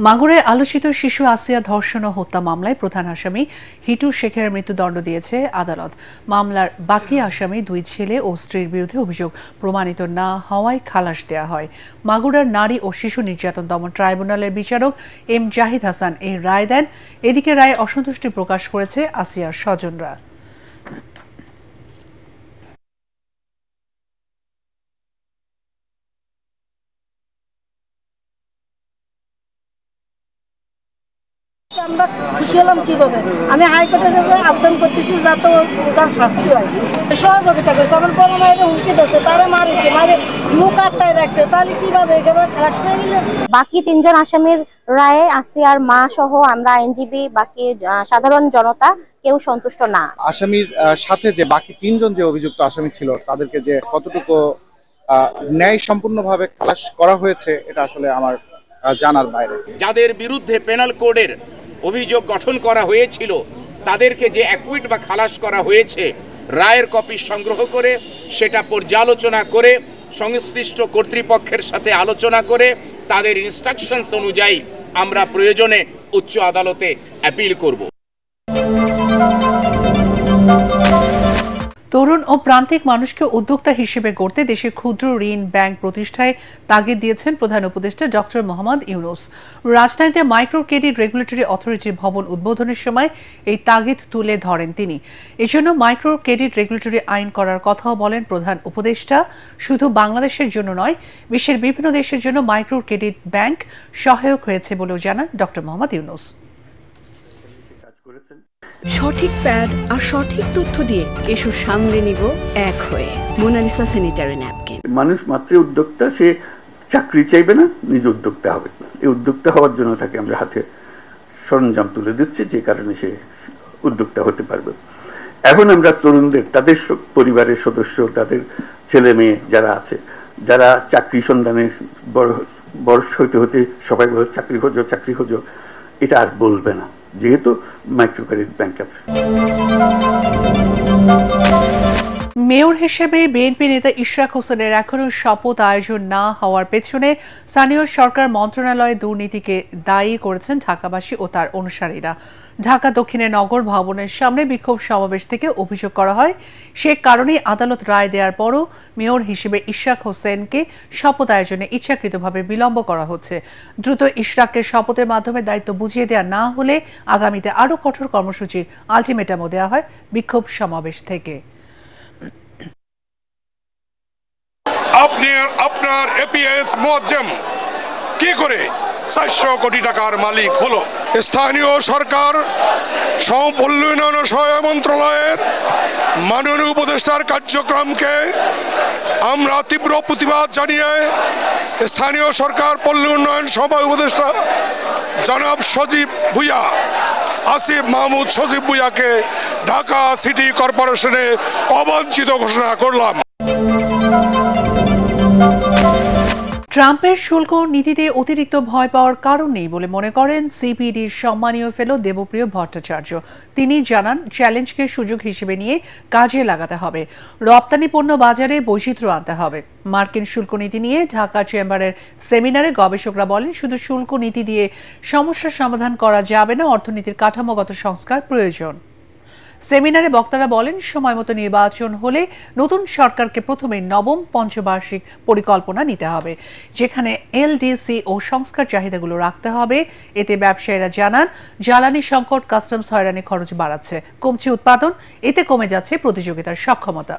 মাগুরায় আলোচিত শিশু আসিয়া ধর্ষণ ও হত্যা মামলায় প্রধান আসামি হিটু শেখের মৃত্যুদণ্ড দিয়েছে আদালত। মামলার বাকি আসামি দুই ছেলে ও স্ত্রীর বিরুদ্ধে অভিযোগ প্রমাণিত না হওয়ায় খালাস দেয়া হয়। মাগুরার নারী ও শিশু নির্যাতন দমন ট্রাইব্যুনালের বিচারক এম জাহিদ হাসান এই রায় দেন। এদিকে রায়ে অসন্তুষ্টি প্রকাশ করেছে আসিয়ার স্বজনরা। আমরা খুশি হলাম কিভাবে, আমি হাইকোর্টের আবেদন করতেছি যাতে তার শাস্তি হয়, সহযোগিতা করছে। আমার বড় মায়ের হুমকি দিচ্ছে, তারা মারিছে, মারে মুখ আটকায় রাখছে, তাহলে কিভাবে একেবারে খালাস পেয়ে গেলে? বাকি তিনজন আসামির রায়ে আসিয়ার মা সহ আমরা আইনজীবী, বাকি সাধারণ জনতা কেউ সন্তুষ্ট না। আসামির সাথে যে বাকি তিনজন যে অভিযুক্ত আসামি ছিল তাদেরকে যে কতটুকু ন্যায় সম্পূর্ণভাবে খালাস করা হয়েছে এটা আসলে আমার জানার বাইরে। যাদের বিরুদ্ধে পেনাল কোডের অভিযোগ গঠন করা হয়েছিল তাদেরকে যে অ্যাকুইট বা খালাস করা হয়েছে, রায়ের কপি সংগ্রহ করে সেটা পর্যালোচনা করে সংশ্লিষ্ট কর্তৃপক্ষের সাথে আলোচনা করে তাদের ইনস্ট্রাকশনস অনুযায়ী আমরা প্রয়োজনে উচ্চ আদালতে অ্যাপিল করব। তরুণ ও প্রান্তিক মানুষকে উদ্যোক্তা হিসেবে গড়তে দেশে ক্ষুদ্র ঋণ ব্যাংক প্রতিষ্ঠায় তাগিদ দিয়েছেন প্রধান উপদেষ্টা ডক্টর মোহাম্মদ ইউনূস। রাজধানীতে মাইক্রো ক্রেডিট রেগুলেটরি অথরিটির ভবন উদ্বোধনের সময় এই তাগিদ তুলে ধরেন তিনি। এজন্য মাইক্রো ক্রেডিট রেগুলেটরি আইন করার কথাও বলেন প্রধান উপদেষ্টা। শুধু বাংলাদেশের জন্য নয়, বিশ্বের বিভিন্ন দেশের জন্য মাইক্রো ক্রেডিট ব্যাংক সহায়ক হয়েছে বলেও জানান ডক্টর মোহাম্মদ ইউনূস। সঠিক প্যাড আর সঠিক তথ্য দিয়ে এসব সামলে নিব এক হয়ে। Monalisa sanitary napkin. মানুষ মাত্রই উদ্যোক্তা, সে চাকরি চাইবে না, নিজে উদ্যোক্তা হবে। এই উদ্যোক্তা হওয়ার জন্য তাকে আমরা হাতে সরঞ্জাম তুলে দিচ্ছি, যে কারণে সে উদ্যোক্তা হতে পারবে। এখন আমরা তরুণদের, তাদের পরিবারের সদস্য, তাদের ছেলে মেয়ে যারা আছে, যারা চাকরি সন্ধানে বয়স হইতে হতে সবাই বলে চাকরি খোঁজো, এটা আর বলবে না, যেহেতু মাইক্রো ক্রেডিট ব্যাংক আছে। মেয়র হিসেবে বিএনপি নেতা ইশরাক হোসেনের এখনো শপথ আয়োজন না হওয়ার পেছনে স্থানীয় সরকার মন্ত্রণালয়ে দুর্নীতিকে দায়ী করেছেন ঢাকাবাসী ও তার অনুসারীরা। ঢাকা দক্ষিণের নগর ভবনের সামনে বিক্ষোভ সমাবেশ থেকে অভিযোগ করা হয়, সে কারণেই আদালত রায় দেওয়ার পরও মেয়র হিসেবে ইশরাক হোসেনকে শপথ আয়োজনে ইচ্ছাকৃতভাবে বিলম্ব করা হচ্ছে। দ্রুত ইশরাককে শপথের মাধ্যমে দায়িত্ব বুঝিয়ে দেওয়া না হলে আগামীতে আরও কঠোর কর্মসূচির আলটিমেটামও দেওয়া হয় বিক্ষোভ সমাবেশ থেকে। আপনার এপিএস মুআজ্জম কি করে 400 কোটি টাকার মালিক হলো? স্থানীয় সরকার পল্লী উন্নয়ন সহায়ক মন্ত্রণালয়ের মাননীয় উপদেষ্টার কার্যক্রমকে আমরা তীব্র প্রতিবাদ জানিয়ে স্থানীয় সরকার পল্লী উন্নয়ন সভাপতি উপদেষ্টা জনাব সজীব ভুঁইয়া, আসিফ মাহমুদ সজীব ভুঁইয়াকে ঢাকা সিটি কর্পোরেশনে অবাঞ্ছিত ঘোষণা করলাম। ট্রাম্পের শুল্ক নীতিতে অতিরিক্ত ভয় পাওয়ার কারণ নেই বলে মনে করেন সিপিডির সম্মানীয় ফেলো দেবপ্রিয় ভট্টাচার্য। তিনি জানান, চ্যালেঞ্জকে সুযোগ হিসেবে নিয়ে কাজে লাগাতে হবে, রপ্তানি পণ্য বাজারে বৈচিত্র্য আনতে হবে। মার্কিন শুল্ক নীতি নিয়ে ঢাকা চেম্বারের সেমিনারে গবেষকরা বলেন, শুধু শুল্ক নীতি দিয়ে সমস্যার সমাধান করা যাবে না, অর্থনীতির কাঠামোগত সংস্কার প্রয়োজন। সেমিনারে বক্তারা বলেন, সময়মতো নির্বাচন হলে নতুন সরকারকে প্রথমে নবম পঞ্চবার্ষিক পরিকল্পনা নিতে হবে, যেখানে এলডিসি ও সংস্কার চাহিদাগুলো রাখতে হবে। এতে ব্যবসায়ীরা জানান, জ্বালানি সংকট, কাস্টমস হয়রানি খরচ বাড়াচ্ছে, কমছে উৎপাদন, এতে কমে যাচ্ছে প্রতিযোগিতার সক্ষমতা।